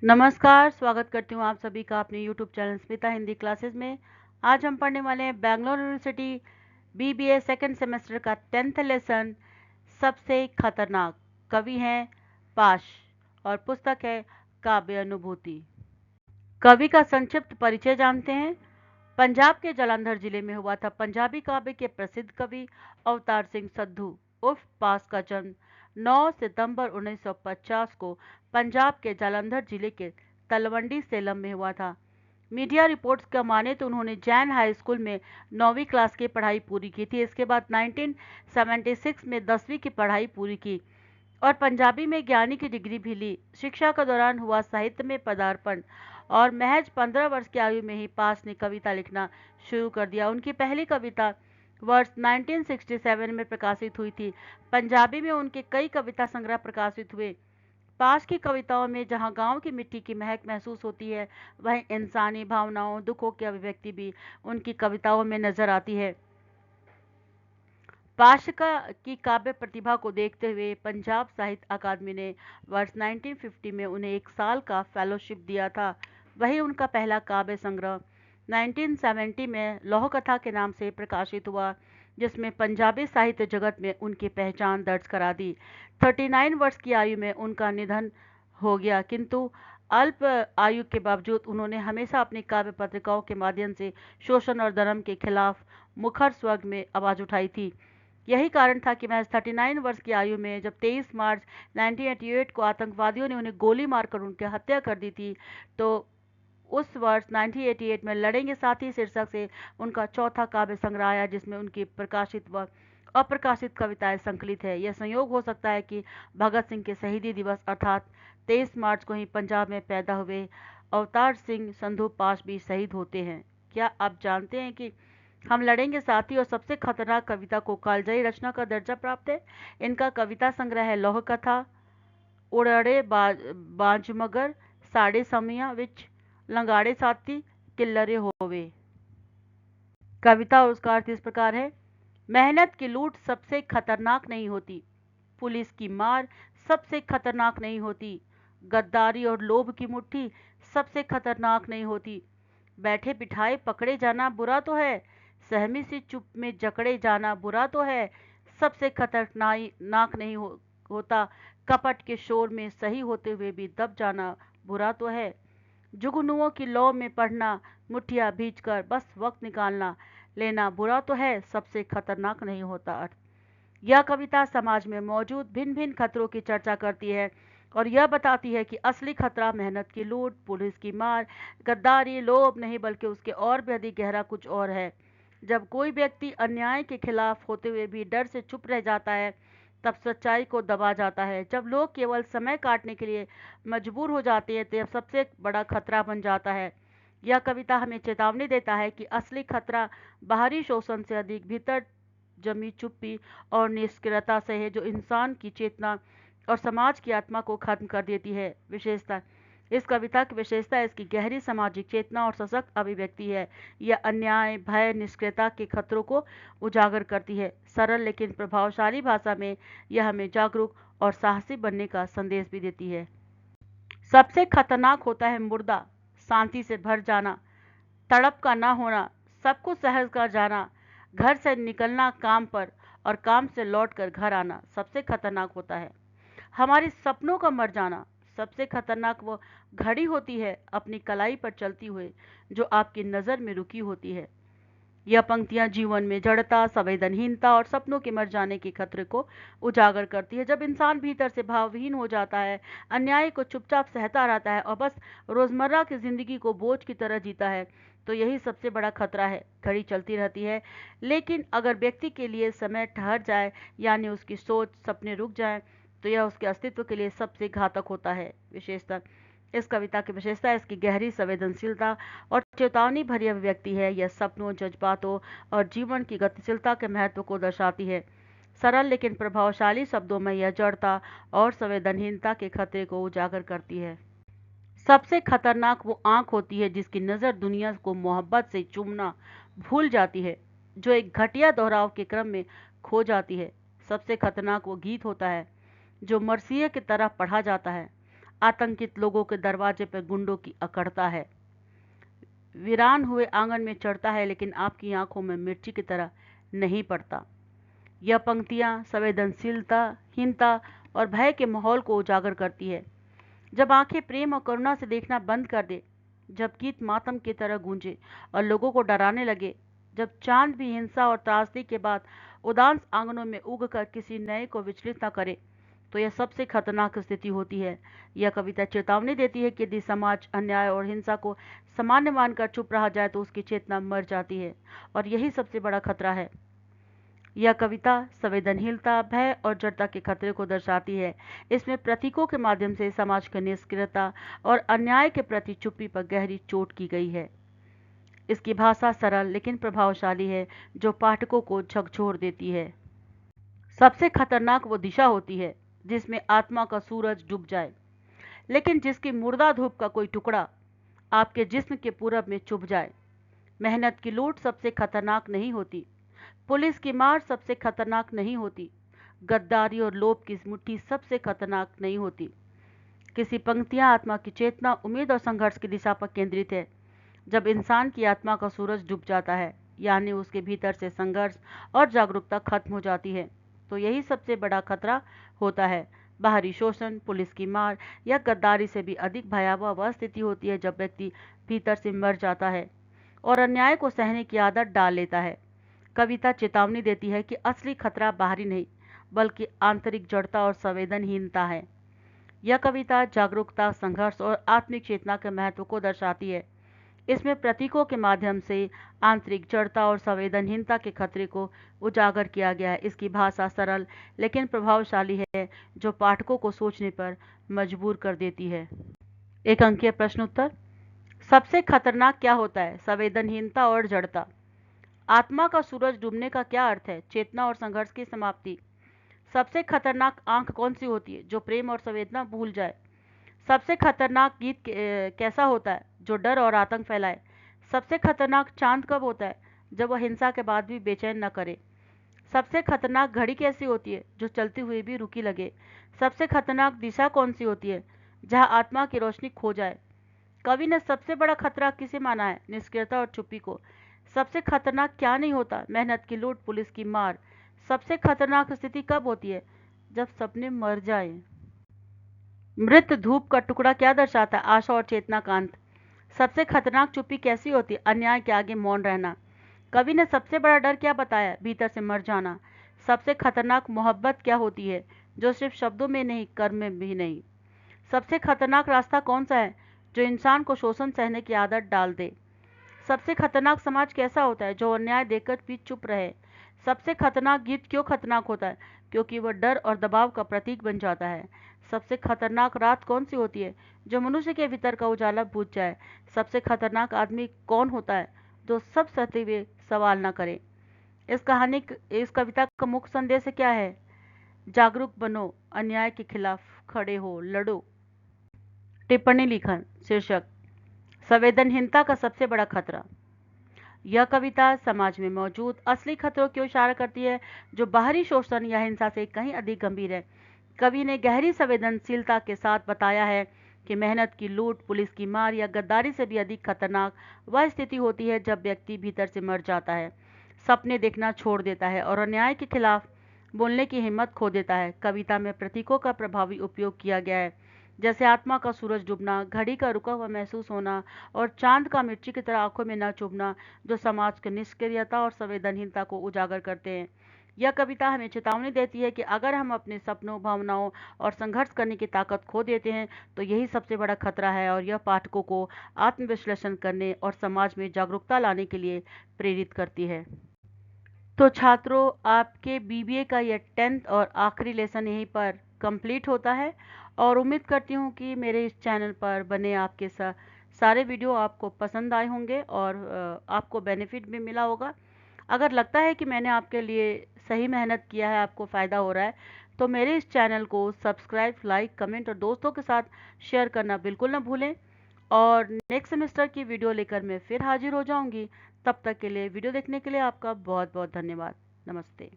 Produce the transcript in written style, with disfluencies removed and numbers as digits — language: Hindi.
नमस्कार, स्वागत करती हूँ आप सभी का अपने YouTube channel Smita Hindi classes में। आज हम पढ़ने वाले हैं Bangalore university BBA second semester का 10th लेसन सबसे खतरनाक। कवि हैं पाश और पुस्तक है काव्य अनुभूति। कवि का संक्षिप्त परिचय जानते हैं। पंजाब के जालंधर जिले में हुआ था पंजाबी काव्य के प्रसिद्ध कवि अवतार सिंह संधू उर्फ पास का जन्म 9 सितंबर 1950 को पंजाब के जालंधर जिले के तलवंडी सेलम में हुआ था। मीडिया रिपोर्ट्स का माने तो उन्होंने जैन हाई स्कूल में 9वीं क्लास की पढ़ाई पूरी की थी। इसके बाद 1976 में 10वीं की पढ़ाई पूरी की और पंजाबी में ज्ञानी की डिग्री भी ली। शिक्षा के दौरान हुआ साहित्य में पदार्पण और महज 15 वर्ष की आयु में ही पास ने कविता लिखना शुरू कर दिया। उनकी पहली कविता वर्ष 1967 में प्रकाशित हुई थी। पंजाबी में उनके कई कविता संग्रह प्रकाशित हुए। पास की कविताओं में जहां गांव की मिट्टी की महक महसूस होती है, वहीं इंसानी भावनाओं, दुखों की अभिव्यक्ति भी उनकी कविताओं में नजर आती है। पाशिका की काव्य प्रतिभा को देखते हुए पंजाब साहित्य अकादमी ने वर्ष 1950 में उन्हें 1 साल का फेलोशिप दिया था। वही उनका पहला काव्य संग्रह 1970 में लौह कथा के नाम से प्रकाशित हुआ, जिसमें पंजाबी साहित्य जगत में उनकी पहचान दर्ज करा दी। 39 वर्ष की आयु में उनका निधन हो गया, किंतु अल्प आयु के बावजूद उन्होंने हमेशा अपनी काव्य पत्रिकाओं के माध्यम से शोषण और धर्म के खिलाफ मुखर स्वर में आवाज उठाई थी। यही कारण था कि महज 39 वर्ष की आयु में जब 23 मार्च 1988 को आतंकवादियों ने उन्हें गोली मारकर उनकी हत्या कर दी थी, तो उस वर्ष 1988 में लड़ेंगे साथी शीर्षक से उनका चौथा काव्य संग्रह आया, जिसमें उनकी प्रकाशित व अप्रकाशित कविताएं संकलित है। यह संयोग हो सकता है कि भगत सिंह के शहीदी दिवस अर्थात 23 मार्च को ही पंजाब में पैदा हुए अवतार सिंह संधू पाश भी शहीद होते हैं। क्या आप जानते हैं कि हम लड़ेंगे साथी और सबसे खतरनाक कविता को कालजयी रचना का दर्जा प्राप्त है। इनका कविता संग्रह है लौह कथा, उड़ड़े बाज मगर, साड़े समिया विच लंगाड़े साथी किल्लरे होवे। कविता और उसका अर्थ इस प्रकार है। मेहनत की लूट सबसे खतरनाक नहीं होती, पुलिस की मार सबसे खतरनाक नहीं होती, गद्दारी और लोभ की मुट्ठी सबसे खतरनाक नहीं होती, बैठे बिठाए पकड़े जाना बुरा तो है, सहमी सी चुप में जकड़े जाना बुरा तो है, सबसे खतरनाक नहीं होता कपट के शोर में सही होते हुए भी दब जाना बुरा तो है, जुगनुओं की लौ में पढ़ना, मुठ्ठियाँ भींच कर बस वक्त निकालना लेना बुरा तो है, सबसे खतरनाक नहीं होता। अर्थ, यह कविता समाज में मौजूद भिन्न भिन्न खतरों की चर्चा करती है और यह बताती है कि असली खतरा मेहनत की लूट, पुलिस की मार, गद्दारी, लोभ नहीं बल्कि उसके और भी अधिक गहरा कुछ और है। जब कोई व्यक्ति अन्याय के खिलाफ होते हुए भी डर से चुप रह जाता है, तब सच्चाई को दबा जाता है। जब लोग केवल समय काटने के लिए मजबूर हो जाते हैं, तब सबसे बड़ा खतरा बन जाता है। यह कविता हमें चेतावनी देता है कि असली खतरा बाहरी शोषण से अधिक भीतर जमी चुप्पी और निष्क्रियता से है, जो इंसान की चेतना और समाज की आत्मा को खत्म कर देती है। विशेषता, इस कविता की विशेषता इसकी गहरी सामाजिक चेतना और सशक्त अभिव्यक्ति है। यह अन्याय, भय, निष्क्रियता के खतरों को उजागर करती है। सरल लेकिन प्रभावशाली भाषा में यह हमें जागरूक और साहसी बनने का संदेश भी देती है। सबसे खतरनाक होता है मुर्दा, शांति से भर जाना, तड़प का ना होना, सब कुछ सहज कर जाना, घर से निकलना काम पर और काम से लौटकर घर आना सबसे खतरनाक होता है। हमारे सपनों का मर जाना सबसे खतरनाक वो घड़ी होती है अपनी कलाई पर चलती हुए, जो आपकी नज़र में रुकी होती है। यह पंक्तियां जीवन में जड़ता, संवेदनहीनता और सपनों के मर जाने के खतरे को उजागर करती है। जब इंसान भीतर से भावहीन हो जाता है, अन्याय को चुपचाप सहता रहता है और बस रोजमर्रा की जिंदगी को बोझ की तरह जीता है, तो यही सबसे बड़ा खतरा है। घड़ी चलती रहती है, लेकिन अगर व्यक्ति के लिए समय ठहर जाए, यानी उसकी सोच, सपने रुक जाएं, तो यह उसके अस्तित्व के लिए सबसे घातक होता है। विशेषता, इस कविता की विशेषता इसकी गहरी संवेदनशीलता और चेतावनी भरी अभिव्यक्ति है। यह सपनों, जज्बातों और जीवन की गतिशीलता के महत्व को दर्शाती है। सरल लेकिन प्रभावशाली शब्दों में यह जड़ता और संवेदनहीनता के खतरे को उजागर करती है। सबसे खतरनाक वो आंख होती है जिसकी नज़र दुनिया को मोहब्बत से चूमना भूल जाती है, जो एक घटिया दोहराव के क्रम में खो जाती है। सबसे खतरनाक वो गीत होता है जो मरसिए की तरह पढ़ा जाता है, आतंकित लोगों के दरवाजे पर गुंडों की अकड़ता है, वीरान हुए आंगन में चढ़ता है, लेकिन आपकी आंखों में मिर्ची की तरह नहीं पड़ता। यह पंक्तियां संवेदनशीलता, हीनता और भय के माहौल को उजागर करती है। जब आंखें प्रेम और करुणा से देखना बंद कर दे, जब गीत मातम की तरह गूंजे और लोगों को डराने लगे, जब चांद भी हिंसा और त्रासदी के बाद उदास आंगनों में उगकर किसी नए को विचलित न करे, तो यह सबसे खतरनाक स्थिति होती है। यह कविता चेतावनी देती है कि यदि समाज अन्याय और हिंसा को सामान्य मानकर चुप रहा जाए तो उसकी चेतना मर जाती है, और यही सबसे बड़ा खतरा है। यह कविता संवेदनहीनता, भय और जड़ता के खतरे को दर्शाती है। इसमें प्रतीकों के माध्यम से समाज की निष्क्रियता और अन्याय के प्रति चुप्पी पर गहरी चोट की गई है। इसकी भाषा सरल लेकिन प्रभावशाली है, जो पाठकों को झकझोर देती है। सबसे खतरनाक वो दिशा होती है जिसमें आत्मा का सूरज डूब जाए, लेकिन जिसकी मुर्दा धूप का कोई टुकड़ा आपके जिस्म के पूरब में चुभ जाए। मेहनत की लूट सबसे खतरनाक नहीं होती, पुलिस की मार सबसे खतरनाक नहीं होती, गद्दारी और लोभ की मुट्ठी सबसे खतरनाक नहीं होती। किसी पंक्तियां आत्मा की चेतना, उम्मीद और संघर्ष की दिशा पर केंद्रित है। जब इंसान की आत्मा का सूरज डूब जाता है, यानी उसके भीतर से संघर्ष और जागरूकता खत्म हो जाती है, तो यही सबसे बड़ा खतरा होता है। बाहरी शोषण, पुलिस की मार या गद्दारी से भी अधिक भयावह वह स्थिति होती है जब व्यक्ति भीतर से मर जाता है और अन्याय को सहने की आदत डाल लेता है। कविता चेतावनी देती है कि असली खतरा बाहरी नहीं, बल्कि आंतरिक जड़ता और संवेदनहीनता है। यह कविता जागरूकता, संघर्ष और आत्मिक चेतना के महत्व को दर्शाती है। इसमें प्रतीकों के माध्यम से आंतरिक जड़ता और संवेदनहीनता के खतरे को उजागर किया गया है। इसकी भाषा सरल लेकिन प्रभावशाली है, जो पाठकों को सोचने पर मजबूर कर देती है। एक अंकीय प्रश्न उत्तर। सबसे खतरनाक क्या होता है? संवेदनहीनता और जड़ता। आत्मा का सूरज डूबने का क्या अर्थ है? चेतना और संघर्ष की समाप्ति। सबसे खतरनाक आंख कौन सी होती है? जो प्रेम और संवेदना भूल जाए। सबसे खतरनाक गीत कैसा होता है? जो डर और आतंक फैलाए। सबसे खतरनाक चांद कब होता है? जब वह हिंसा के बाद भी बेचैन न करे। सबसे खतरनाक घड़ी कैसी होती है? जो चलती हुई भी रुकी लगे। सबसे खतरनाक दिशा कौन सी होती है? जहां आत्मा की रोशनी खो जाए। कवि ने सबसे बड़ा खतरा किसे माना है? निष्क्रियता और चुप्पी को। सबसे खतरनाक क्या नहीं होता? मेहनत की लूट, पुलिस की मार। सबसे खतरनाक स्थिति कब होती है? जब सपने मर जाए। मृत धूप का टुकड़ा क्या दर्शाता है? आशा और चेतना का अंत। सबसे खतरनाक चुप्पी कैसी होती है? अन्याय के आगे मौन रहना। कवि ने सबसे बड़ा डर क्या बताया? भीतर से मर जाना। सबसे खतरनाक मोहब्बत क्या होती है? जो सिर्फ शब्दों में नहीं, कर्म में भी नहीं। सबसे खतरनाक रास्ता कौन सा है? जो इंसान को शोषण सहने की आदत डाल दे। सबसे खतरनाक समाज कैसा होता है? जो अन्याय देखकर भी चुप रहे। सबसे खतरनाक गीत क्यों खतरनाक होता है? क्योंकि वह डर और दबाव का प्रतीक बन जाता है। सबसे खतरनाक रात कौन सी होती है? जो मनुष्य के भीतर का उजाला बुझ जाए। सबसे खतरनाक आदमी कौन होता है? जो सब सहते हुए सवाल न करे। इस कविता का मुख्य संदेश क्या है? जागरूक बनो, अन्याय के खिलाफ खड़े हो, लड़ो। टिप्पणी लिखन शीर्षक, संवेदनहीनता का सबसे बड़ा खतरा। यह कविता समाज में मौजूद असली खतरों की इशारा करती है, जो बाहरी शोषण या हिंसा से कहीं अधिक गंभीर है। कवि ने गहरी संवेदनशीलता के साथ बताया है कि मेहनत की लूट, पुलिस की मार या गद्दारी से भी अधिक खतरनाक वह स्थिति होती है जब व्यक्ति भीतर से मर जाता है, सपने देखना छोड़ देता है और अन्याय के खिलाफ बोलने की हिम्मत खो देता है। कविता में प्रतीकों का प्रभावी उपयोग किया गया है, जैसे आत्मा का सूरज डूबना, घड़ी का रुका हुआ महसूस होना और चांद का मिर्ची की तरह आंखों में न चुभना, जो समाज की निष्क्रियता और संवेदनहीनता को उजागर करते हैं। यह कविता हमें चेतावनी देती है कि अगर हम अपने सपनों, भावनाओं और संघर्ष करने की ताकत खो देते हैं, तो यही सबसे बड़ा खतरा है, और यह पाठकों को आत्मविश्लेषण करने और समाज में जागरूकता लाने के लिए प्रेरित करती है। तो छात्रों, आपके बीबीए का यह 10th और आखिरी लेसन यहीं पर कंप्लीट होता है, और उम्मीद करती हूँ कि मेरे इस चैनल पर बने आपके सारे वीडियो आपको पसंद आए होंगे और आपको बेनिफिट भी मिला होगा। अगर लगता है कि मैंने आपके लिए सही मेहनत किया है, आपको फ़ायदा हो रहा है, तो मेरे इस चैनल को सब्सक्राइब, लाइक, कमेंट और दोस्तों के साथ शेयर करना बिल्कुल ना भूलें। और नेक्स्ट सेमेस्टर की वीडियो लेकर मैं फिर हाजिर हो जाऊंगी। तब तक के लिए वीडियो देखने के लिए आपका बहुत बहुत धन्यवाद। नमस्ते।